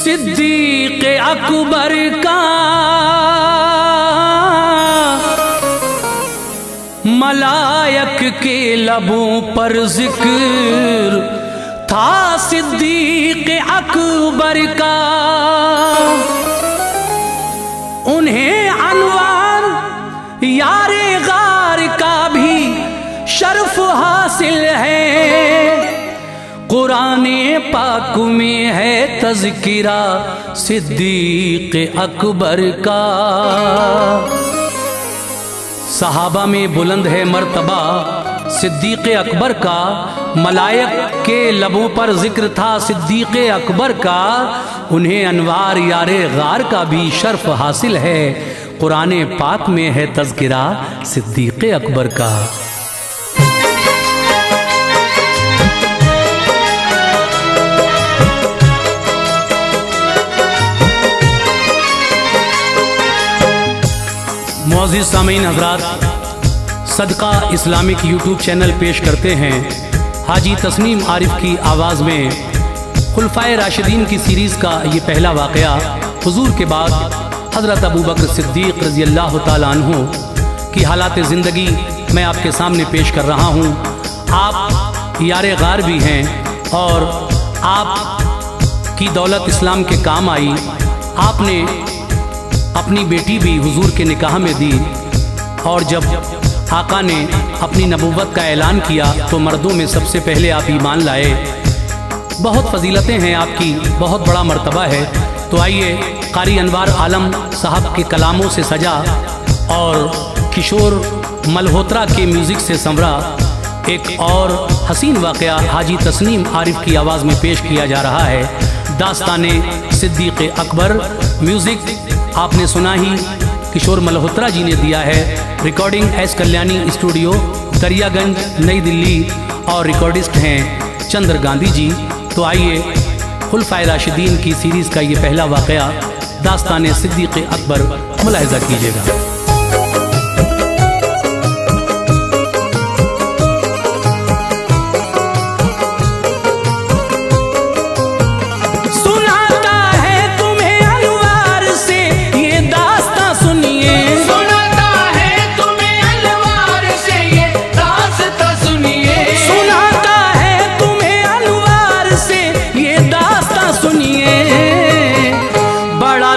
सिद्दीक़ अकबर का मलायक के लबों पर जिक्र था। सिद्दीक़ अकबर का उन्हें अनवार यारे गार का भी शर्फ हासिल है। कुराने पाक में है तज़किरा सिद्दीक़ अकबर का। सहाबा में बुलंद है मर्तबा सिद्दीक़ अकबर का, मलायक के लबों पर जिक्र था सिद्दीक़ अकबर का। उन्हें अनवार यारे गार का भी शर्फ हासिल है। कुराने पाक में है तज़किरा सिद्दीक़ अकबर का। मुअज़्ज़िज़ सामीन हज़रात, सदका इस्लामिक यूट्यूब चैनल पेश करते हैं हाजी तस्नीम आरिफ की आवाज़ में खुलफ़ाए राशिदीन की सीरीज़ का ये पहला वाक़या। हुज़ूर के बाद हज़रत अबू बकर सिद्दीक़ रज़ी अल्लाह ताला अन्हु की हालात ज़िंदगी मैं आपके सामने पेश कर रहा हूँ। आप यारे गार भी हैं और आप की दौलत इस्लाम के काम आई। आपने अपनी बेटी भी हुजूर के निकाह में दी और जब आका ने अपनी नबूवत का ऐलान किया तो मर्दों में सबसे पहले आप ईमान लाए। बहुत फजीलतें हैं आपकी, बहुत बड़ा मर्तबा है। तो आइए कारी अनवार आलम साहब के कलामों से सजा और किशोर मल्होत्रा के म्यूज़िक से संवरा एक और हसीन वाक़या हाजी तस्नीम आरिफ की आवाज़ में पेश किया जा रहा है। दास्ताने सिद्दीक़ अकबर। म्यूज़िक आपने सुना ही किशोर मल्होत्रा जी ने दिया है। Recording S Kalyani studio Daryaganj नई दिल्ली और रिकॉर्डिस्ट हैं चंद्र गांधी जी। तो आइए खुलफ़ाए राशिदीन की सीरीज़ का ये पहला वाक़या दास्ताने सिद्दीक़ अकबर मुलाहिज़ा कीजिएगा।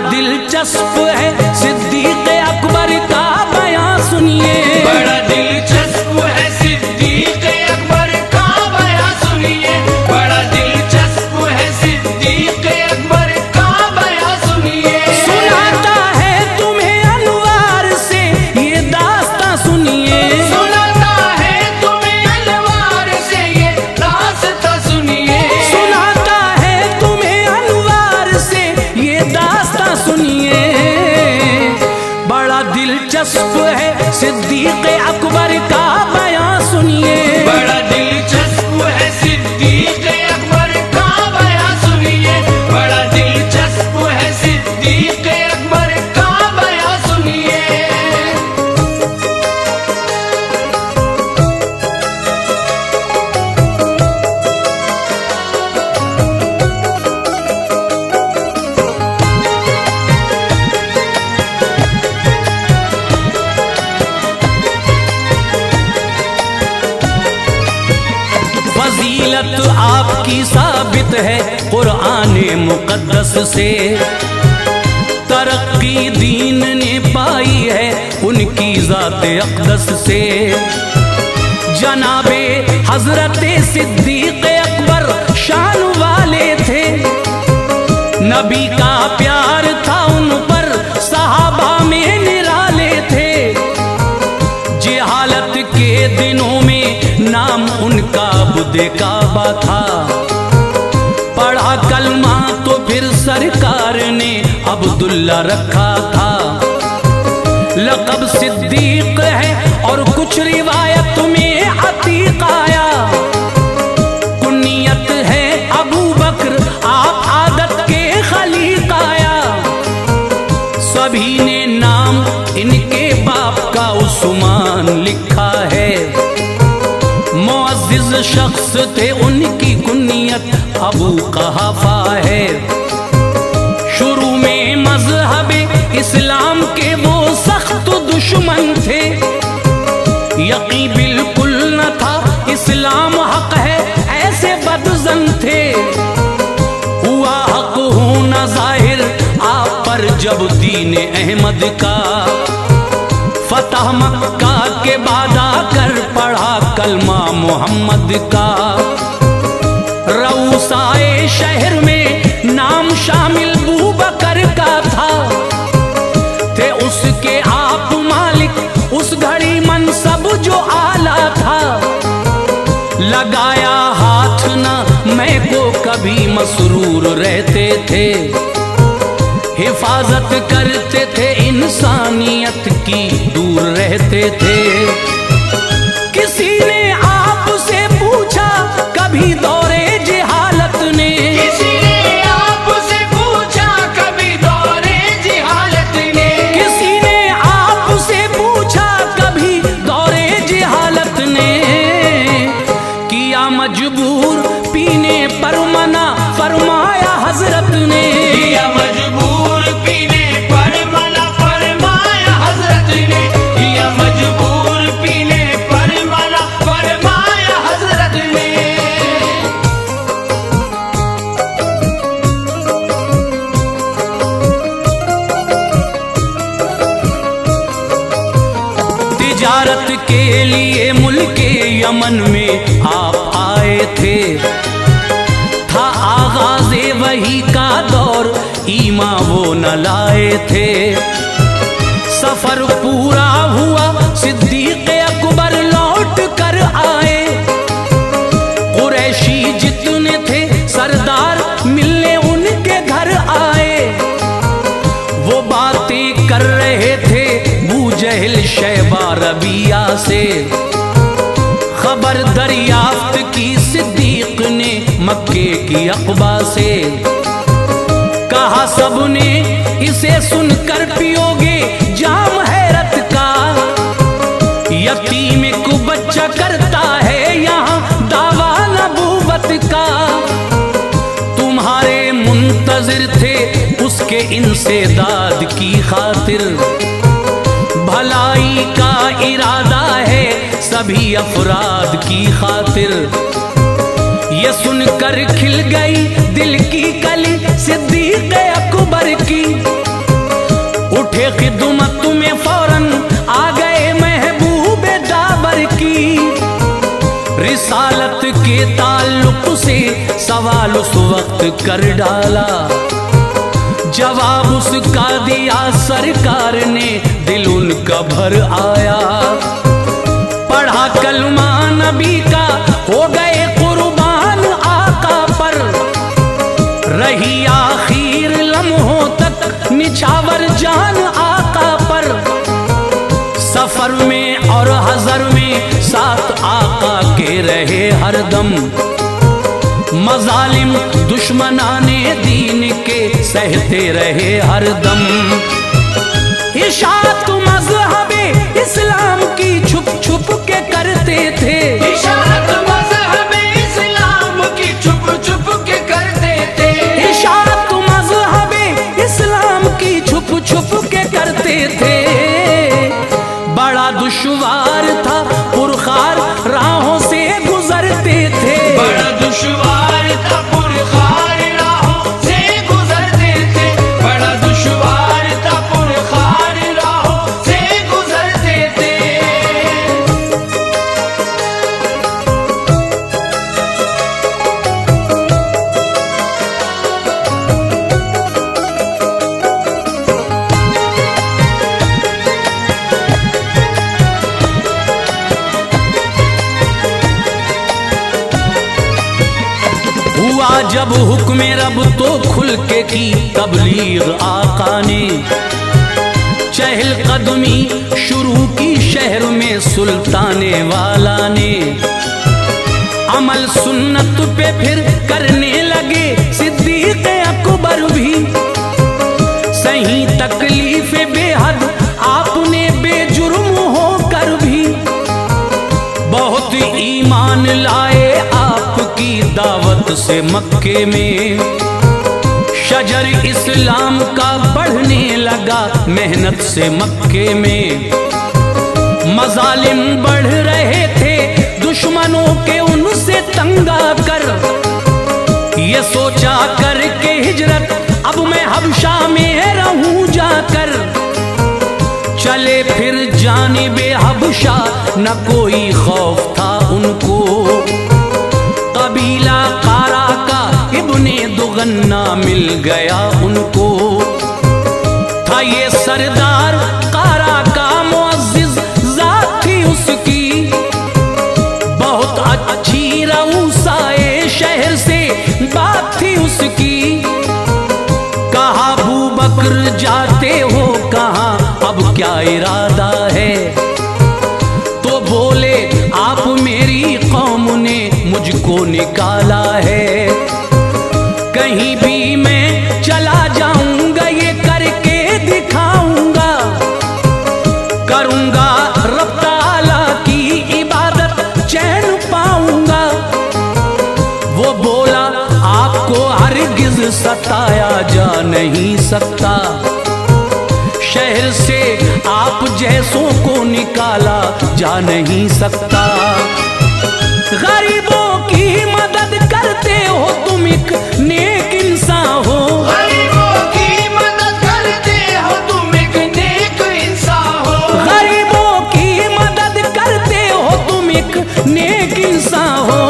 दिलचस्प है सिद्दीक़ अकबर का बयां सुनिए। बड़ा दिलचस्प है सिद्दीक़ अकबर का बयां सुनिए। बड़ा दिलचस्प है सिद्दीक़ अकबर का बयां सुनिए। सुनाता है तुम्हें अनवार से ये दास्तां सुनिए। सुनाता है तुम्हें अनवार से ये दास्तां सुनिए। सुनाता है तुम्हें अनवार से ये दास्तां सुनिए। बड़ा दिलचस्प है सिद्दीक़ अकबर का बयां सुनिए। बड़ा दिलचस्प है सिद्दीक़ अकबर का बयां सुनिए। बड़ा दिलचस्प है सिद्दीक़ अकबर का बयां सुनिए। फजीलत आपकी साबित है कुराने मुक़द्दस से। तरक्की दीन ने पाई है उनकी ज़ात अक़दस से। जनाबे हज़रत सिद्दीक़ अकबर शान वाले थे। नबी का प्यार था उन पर, सहाबा में निराले थे। जहालत के दिनों में नाम उनका अब्दे काबा था। पढ़ा कलमा तो फिर सरकार ने अब्दुल्ला रखा था। लक़ब सिद्दीक़ है और कुछ रिवायत में अतीक़ आया। कुनियत है अबू बकर, आप आदत के खलीक़ आया। सभी ने नाम इनके बाप का उस्मान लिखा है। मुअज़्ज़िज़ शख्स थे उनकी कुनियत अबू कहाफा है। दुश्मन थे। यकीन बिल्कुल न था इस्लाम हक है, ऐसे बदजन थे। हुआ हक होना जाहिर आप पर जब दीन अहमद का, फतह मक्का के बाद आकर पढ़ा कलमा मोहम्मद का। रऊसाए शहर में नाम शामिल बूबकर का था, थे उसके आप मालिक उस घड़ी मनसब जो आला था। लगाया हाथ न मैं को कभी मसरूर रहते थे, हिफाजत करते थे इंसानियत की दूर रहते थे। किसी ने आपसे पूछा कभी दौरे जिहालत ने, किसी ने आपसे पूछा कभी दौरे जिहालत ने, किसी ने आपसे पूछा कभी दौरे जिहालत ने। किया मजबूर पीने पर मना फरमाया हजरत ने, किया मजबूर पीने पर मना फरमाया हजरत ने, किया मजबूर पीने पर मना फरमाया हजरत ने। तिजारत के लिए मुल्के यमन में आप आए थे, था आगाज़े वही का दौर ईमा वो न लाए थे। सफर पूरा हुआ सिद्दीक़ अकबर लौट कर आए, कुरैशी जितने थे सरदार मिलने उनके घर आए। वो बातें कर रहे थे बू जहल शैबा रबिया से, खबर दरियाफ्त की सिद्दीक ने मक्के की अक़बा से। कहा सबने इसे सुनकर पियोगे जाम हैरत का, यतीम को बच्चा करता है यहाँ दावा नबूवत का। तुम्हारे मुंतजिर थे उसके इंसेदाद की खातिर, भलाई का इरादा है सभी अफराद की खातिर। ये सुनकर खिल गई दिल की कली सिद्दीक़ अकबर की, उठे खिदमत में फौरन आ गए महबूब दाबर की। रिसालत के ताल्लुक से सवाल उस वक्त कर डाला, जवाब उसका दिया सरकार ने दिल उनका भर आया। पढ़ा कलमा नबी का हो गए कुर्बान आका पर, रही आखिर लम्हों तक निछावर जान आका पर। सफर में और हजर में साथ आका के रहे हरदम, मजालिम दुश्मनाने दीन के सहते रहे हरदम। इशाअत मज़हबे इस्लाम की छुप छुप के करते थे, इशाअत मज़हबे इस्लाम की छुप छुप के करते थे, इशाअत मज़हबे इस्लाम की छुप छुप के करते थे। बड़ा दुश्वार था पुरखार राहों से गुजरते थे, बड़ा दुश्वार था पुरखार राहों से गुजरते थे, बड़ा दुश्वार था पुरखार राहों से गुजरते थे। हुआ जब हुक्म रब तो खुल के की तबलीग आका ने, चहल कदमी शुरू की शहर में सुल्ताने वाला ने। अमल सुन्नत पे फिर करने लगे सिद्दीक़ अकबर भी, सही तकलीफ बेहद आपने बेजुर्म होकर भी। बहुत ईमान लाए आपकी दावत से मक्के में, शजर इस्लाम का बढ़ने लगा मेहनत से मक्के में। मजालिम बढ़ रहे थे दुश्मनों के उनसे तंगा कर। ये सोचा कर के हिजरत अब मैं हबशा में रहूं जाकर। चले फिर जानिबे हबशा न कोई खौफ था उनको। कबीला कारा का इब्ने दुगन्ना मिल गया उनको। था ये सरदार कारा का मुअज्जिज जात थी उसकी। बहुत अच्छी रऊसाए शहर से बात थी उसकी। कहा अबू बकर जाते हो कहाँ अब क्या इरादा है। तो बोले आप मेरी कौम ने मुझको निकाला है। कहीं भी मैं चला जाऊंगा ये करके दिखाऊंगा। करूंगा रब ताला की इबादत चैन पाऊंगा। वो बोला आपको हरगिज सताया जा नहीं सकता। शहर से आप जैसों को निकाला जा नहीं सकता। गरीबों की मदद करते हो तुम एक नेक इंसान हो। गरीबों की मदद करते हो तुम एक नेक इंसान हो। गरीबों की मदद करते हो तुम एक नेक इंसान हो।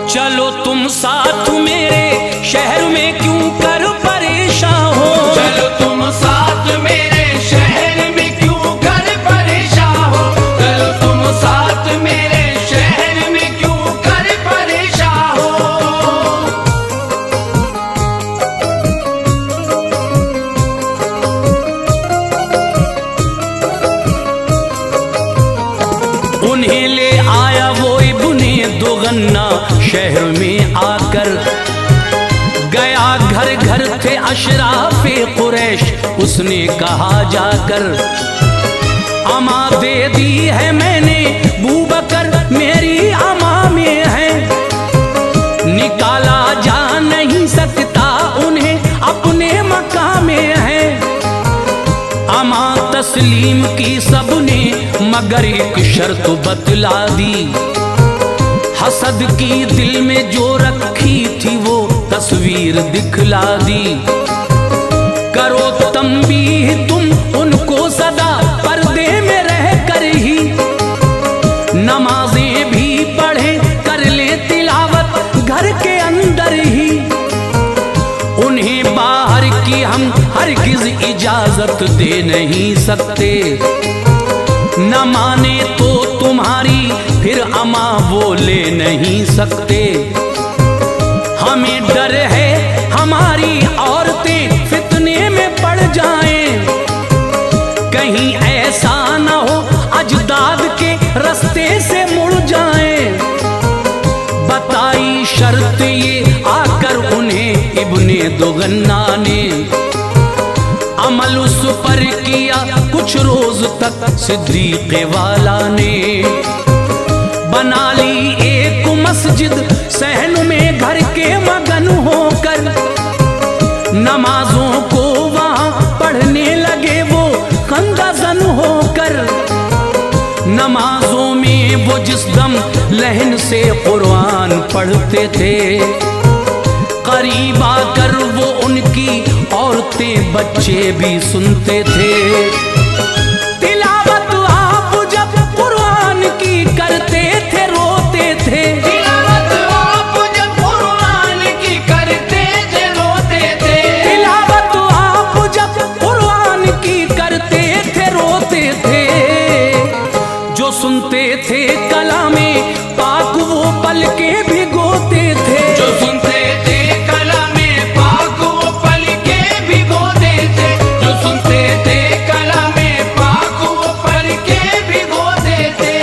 चलो तुम साथ मेरे शहर में क्यों कर परेशान हो। चलो तुम साथ मेरे शहर में क्यों कर परेशान हो। चलो तुम साथ मेरे शहर में क्यों कर परेशान हो। उन्हें ले आया वो इब्ने दुगन्ना शहर में आकर। गया घर घर थे अशराफे कुरैश उसने कहा जाकर। अमा दे दी है मैंने बूबकर मेरी अमा में है। निकाला जा नहीं सकता उन्हें अपने मकाम में है। अमा तस्लीम की सबने मगर एक शर्त बतला दी। हसद की दिल में जो रखी थी वो तस्वीर दिखला दी। करो तंबीह तुम उनको सदा पर्दे में रह कर ही। नमाजें भी पढ़े कर ले तिलावत घर के अंदर ही। उन्हें बाहर की हम हरगिज इजाजत दे नहीं सकते। न माने तो तुम्हारी फिर अमा वो ले नहीं सकते। हमें डर है हमारी औरतें फितने में पड़ जाएं। कहीं ऐसा न हो अजदाद के रास्ते से मुड़ जाएं। बताई शर्त ये आकर उन्हें इब्ने दुगन्ना ने। अमल उस पर किया कुछ रोज तक सिद्दीक़ वाला ने। बना ली एक मस्जिद सहन में घर के मगन होकर। नमाजों को वहां पढ़ने लगे वो खंदाजन होकर। नमाजों में वो जिस दम लहन से कुरान पढ़ते थे। करीब आकर वो उनकी औरतें बच्चे भी सुनते थे। तिलावत आप जब कुरान की करते थे रोते थे। तिलावत आप जब कुरान की करते थे रोते थे। तिलावत आप जब कुरान की करते थे रोते थे। जो सुनते थे कलामे पाक वो पलके भिगोते थे। जो सुनते थे कलामे पाक वो पलके भिगोते थे। जो सुनते थे कलामे पाक वो पलके भिगोते थे।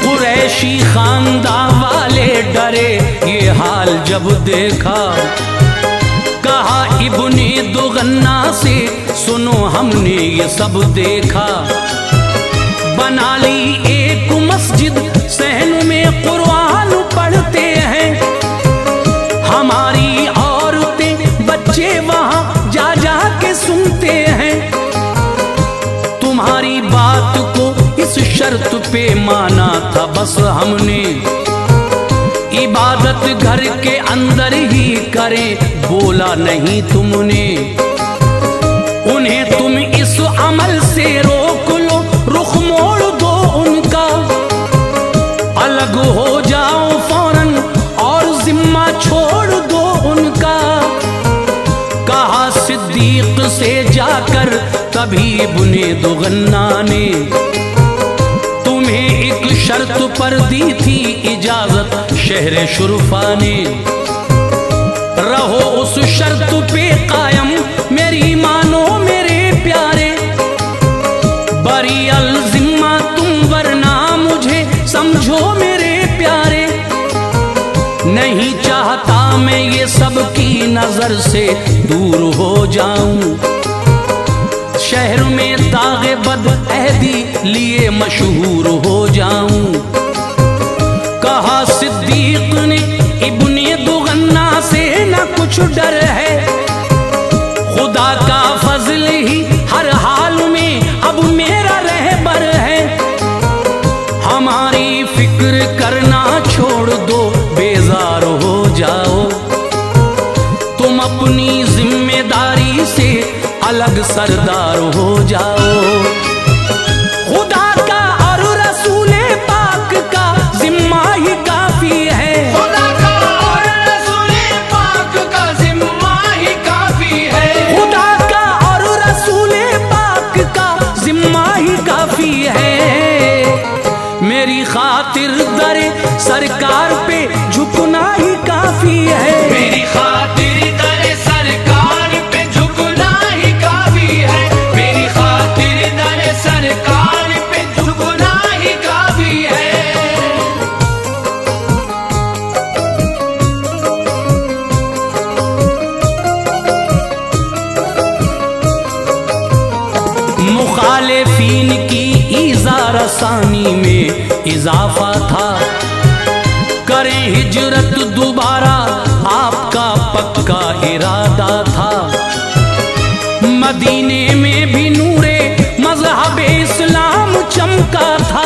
कुरैशी खानदान वाले डरे ये हाल जब देखा। कहा इब्ने दुगन्ना से सुनो हमने ये सब देखा। बना ली एक मस्जिद, सहन में कुरान पढ़ते हैं। हमारी औरतें बच्चे वहां जा जा के सुनते हैं। तुम्हारी बात को इस शर्त पे माना था बस हमने, इबादत घर के अंदर ही करें, बोला नहीं तुमने। उन्हें तुम इस अमल से रोक लो, रुख मोड़ दो उनका, अलग हो जाओ फौरन और जिम्मा छोड़ दो उनका। कहा सिद्दीक से जाकर तभी बुने दुगन्ना ने, तुम्हें एक शर्त पर दी थी इजाजत शहर शुरफा ने। रहो उस शर्त पे कायम, मेरी मानो मेरे प्यारे। बरी अल जिम्मा तुम, वरना मुझे समझो मेरे प्यारे। नहीं चाहता मैं ये सब की नजर से दूर हो जाऊं, शहर में दागे बद अहदी लिए मशहूर हो जाऊं। कहा सिद्दीक ने इब्ने दुगन्ना से न कुछ डर है, खुदा का फजल ही हर हाल में अब मेरा रहबर है। हमारी फिक्र करना छोड़ दो, बेजार हो जाओ। तुम अपनी जिम्मेदारी से अलग सरदार हो जाओ। खुदा का और रसूले पाक का जिम्मा ही काफी है। खुदा का और रसूले पाक का जिम्मा ही काफी है। खुदा का और रसूले पाक का जिम्मा ही काफी है। मेरी खातिर दरे सरकार पे झुकना ही काफी है। मेरी खातिर दरे सरकार पे झुकना ही काफी है। मेरी खातिर दरे सरकार पे झुकना ही काफी है। मुखालिफीन की ईज़ा रसानी में इजाफा था, करें हिजरत दोबारा आपका पक्का इरादा था। मदीने में भी नूरे मज़हब इस्लाम चमका था।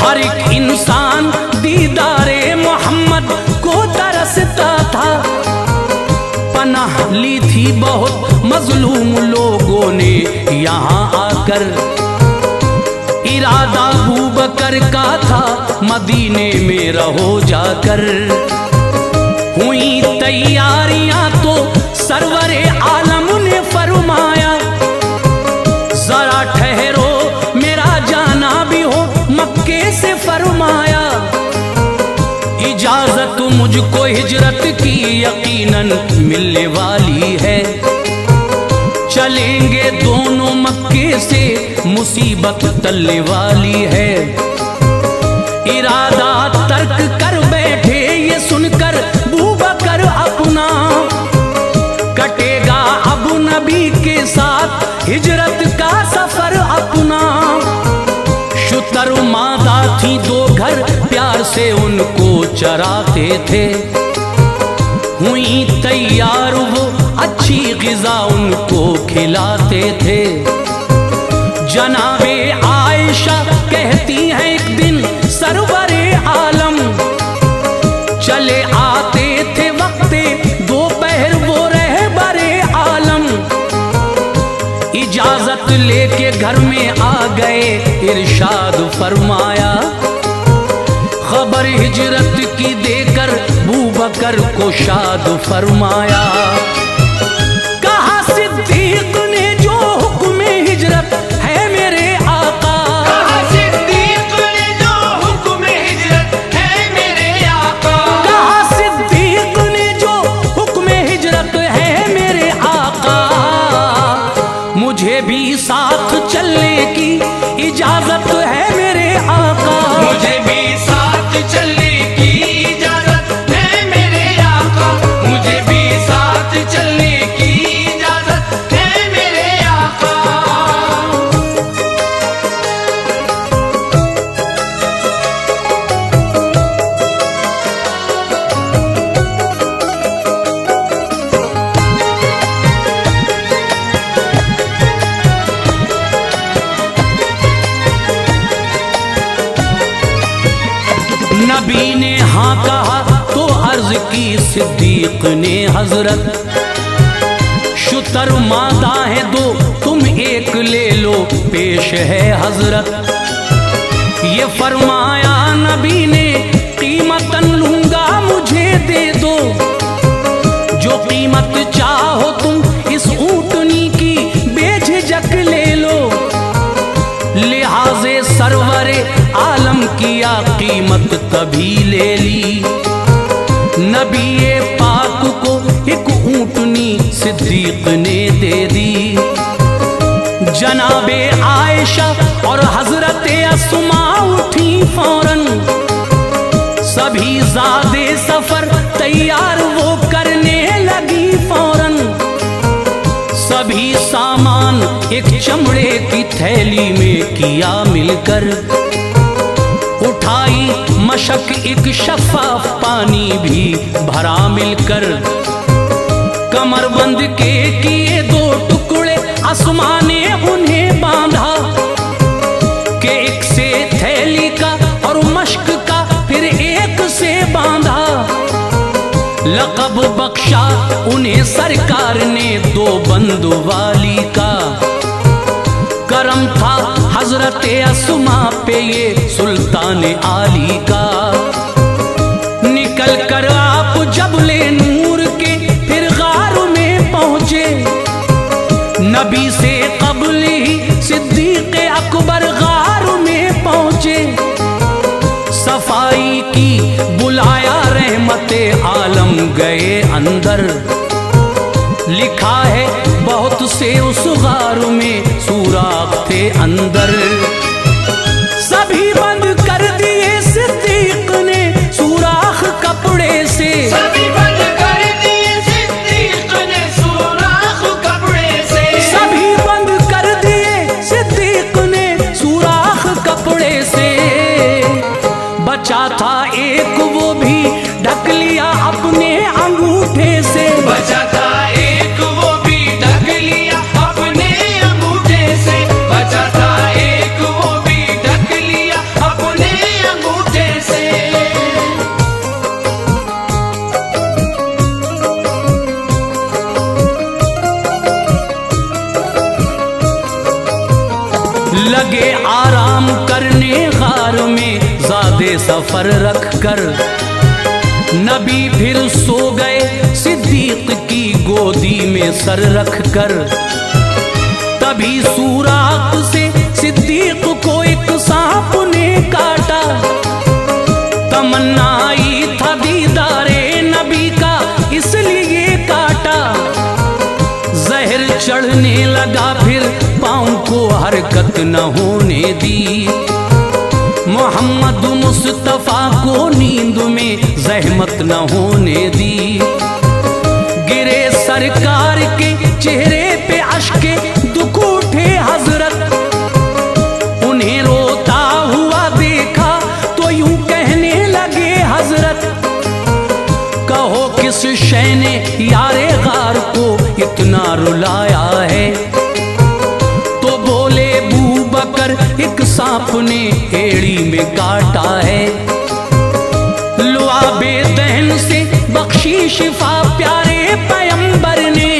हर एक इंसान दीदारे मोहम्मद को तरसता था। पनाह ली थी बहुत मजलूम लोगों ने यहाँ आकर, इरादा अबू बकर का था मदीने में रहो जाकर। हुई तैयारियां तो सरवरे आलम ने फरमाया, जरा ठहरो मेरा जाना भी हो मक्के से फरमाया। इजाजत मुझको हिजरत की यकीनन मिलने वाली है। चलेंगे दोनों मक्के से, मुसीबत टलने वाली है। इरादा तर्क कर बैठे ये सुनकर बूबकर अपना, कटेगा अब नबी के साथ हिजरत का सफर अपना। शुतर मादा थी दो घर, प्यार से उनको चराते थे। हुई तैयार वो अच्छी ग़िज़ा उनको खिलाते थे। जनाबे आयशा कहती हैं एक दिन सरवरे आलम, चले आते थे वक्ते दोपहर वो रहबरे आलम। इजाजत लेके घर में आ गए, इरशाद फरमाया। खबर हिजरत की देकर बूबकर को शाद फरमाया। कहा सिद्दीक ने जो हुक्म हिजरत है मेरे आका। कहा सिद्दीक ने जो हुक्म हिजरत है मेरे आका। कहा सिद्दीक ने जो हुक्म हिजरत है मेरे आका। मुझे भी साथ चलने की इजाजत है मेरे आका। मुझे भी साथ चलने की इजाजत है मेरे आका। मुझे भी साथ नबी ने हाँ कहा तो अर्ज की सिद्दीक ने हजरत, शुतर मादा है दो तुम एक ले लो पेश है हजरत। ये फरमाया नबी ने कीमतन लूंगा मुझे दे दो, जो कीमत चाहो तुम इस ऊँटनी की बेझिझक ले लो। लिहाजे सरवरे आलम किया कीमत तभी ले ली, नबी पाक को एक ऊँटनी सिद्दीक ने दे दी। जनाबे आयशा और हजरत अस्मा उठी फौरन, सभी ज़ादे सफर तैयार वो करने लगी फौरन। सभी सामान एक चमड़े की थैली में किया मिलकर, उठाई मशक एक शफाफ पानी भी भरा मिलकर। कमरबंद के किए दो टुकड़े अस्मा ने उन्हें बांधा, के एक से थैली का और मशक का फिर एक से बांधा। लक़ब बख्शा उन्हें सरकार ने दो बंदवाली का, करम था हजरत अस्मा पे ये सुल्तान आली का। निकल कर आप जबले नूर के फिर गार में पहुंचे, नबी से कबल ही सिद्दीक अकबर गार में पहुंचे। सफाई की बुलाया रहमते आलम गए अंदर, लिखा है बहुत से उस गार में सुराख थे अंदर। सभी बंद कर दिए सिद्दीक ने सुराख कपड़े से, सभी बंद कर दिए सिद्दीक ने सुराख कपड़े से, सभी बंद कर दिए सिद्दीक ने सुराख कपड़े से। बचा था एक वो भी ढक लिया अपने अंगूठे से, बचा था एक वो भी ढक लिया अपने अंगूठे से, बचा था एक वो भी ढक लिया अपने अंगूठे से। लगे आराम करने गार में ज़ादे सफर रख कर, नबी फिर सो गए सिद्दीक की गोदी में सर रख कर। तभी सुराख से सिद्दीक को एक सांप ने काटा, तमन्ना आई था दीदारे नबी का इसलिए काटा। जहर चढ़ने लगा फिर पाँव को हरकत न होने दी, मोहम्मद मुस्तफा को नींद में जहमत न होने दी। गिरे सरकार के चेहरे पे अश्के दुख उठे हजरत, उन्हें रोता हुआ देखा तो यूं कहने लगे हजरत, कहो किस शय ने यारे गार को इतना रुलाया है। तो बोले बू बकर एक सांप ने एड़ी में काटा है, लुआबे दहन से बख्शी शिफा प्यारे पैगंबर ने।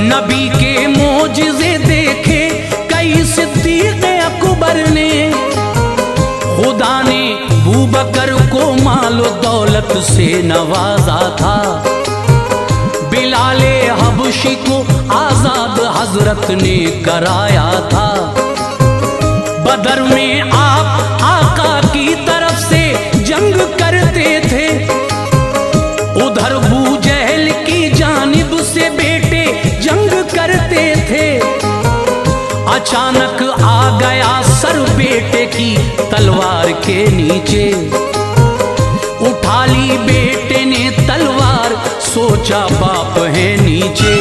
नबी के मोजिज़े देखे कई सिद्दीक अकबर ने, खुदा ने बू बकर को मालो दौलत से नवाजा था। बिलाले हबशी को आजाद हजरत ने कराया था। बदर में आप आका की तरफ से जंग करते थे, उधर बू जहल की जानिब से बेटे जंग करते थे। अचानक आ गया सर बेटे की तलवार के नीचे, उठा ली बेटे ने तलवार सोचा बाप है नीचे।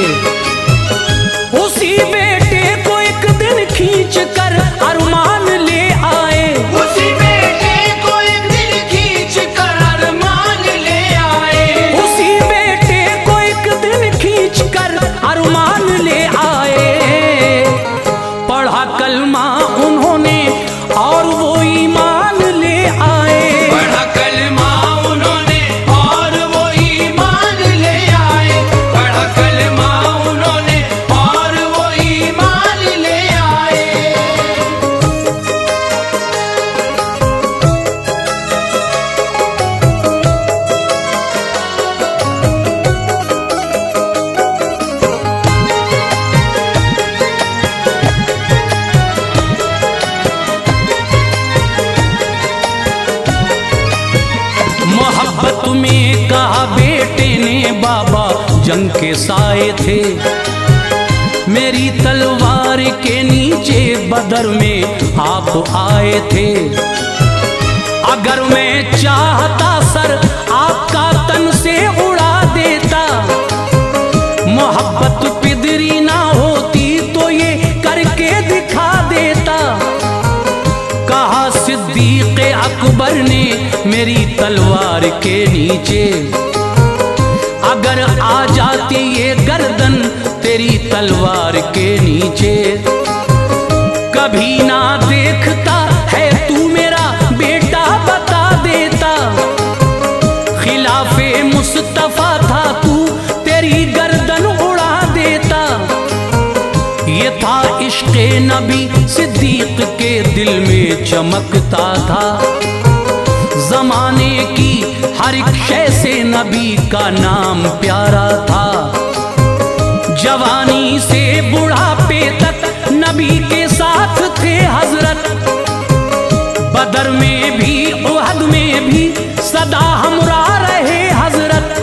उसी बेटे को एक दिन खींच कर अरमान ले आए, उसी बेटे को एक दिन खींच कर अरमान ले आए, उसी बेटे को एक दिन खींच कर अरमान ले आए। पढ़ा कलमा उन्होंने और वो ईमान ले आए, में कहा बेटे ने, बाबा जंग के साए थे। मेरी तलवार के नीचे बदर में आप आए थे। अगर मैं चाहता सर आपका तन से उड़ा देता, मोहब्बत पिदरी ना होती तो ये करके दिखा देता। कहा सिद्दीक अकबर ने मेरी तलवार के नीचे, अगर आ जाती ये गर्दन तेरी तलवार के नीचे। कभी ना देखता है तू मेरा बेटा बता देता, खिलाफे मुस्तफा था तू तेरी गर्दन उड़ा देता। ये था इश्क़े नबी सिद्दीक के दिल में चमकता था। जमाने की हर एक शय से नबी का नाम प्यारा था। जवानी से बुढ़ापे तक नबी के साथ थे हजरत। बदर में भी उहद में भी सदा हमरा रहे हजरत।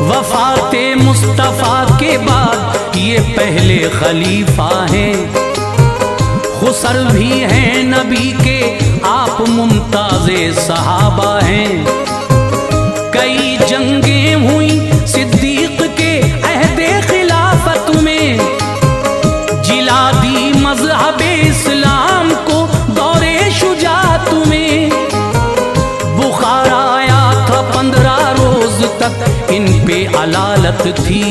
वफाते मुस्तफा के बाद ये पहले खलीफा हैं। खुसर भी हैं नबी के, आप मुमताज़े सहाबा हैं। कई जंगें हुई सिद्दीक के अहदे खिलाफत में, जिला दी मज़हबे इस्लाम को दौरे शुजात में। बुखार आया था 15 रोज तक इन पे अलालत थी।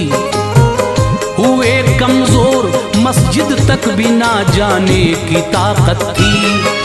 हुए कमजोर मस्जिद तक भी ना जाने की ताकत थी।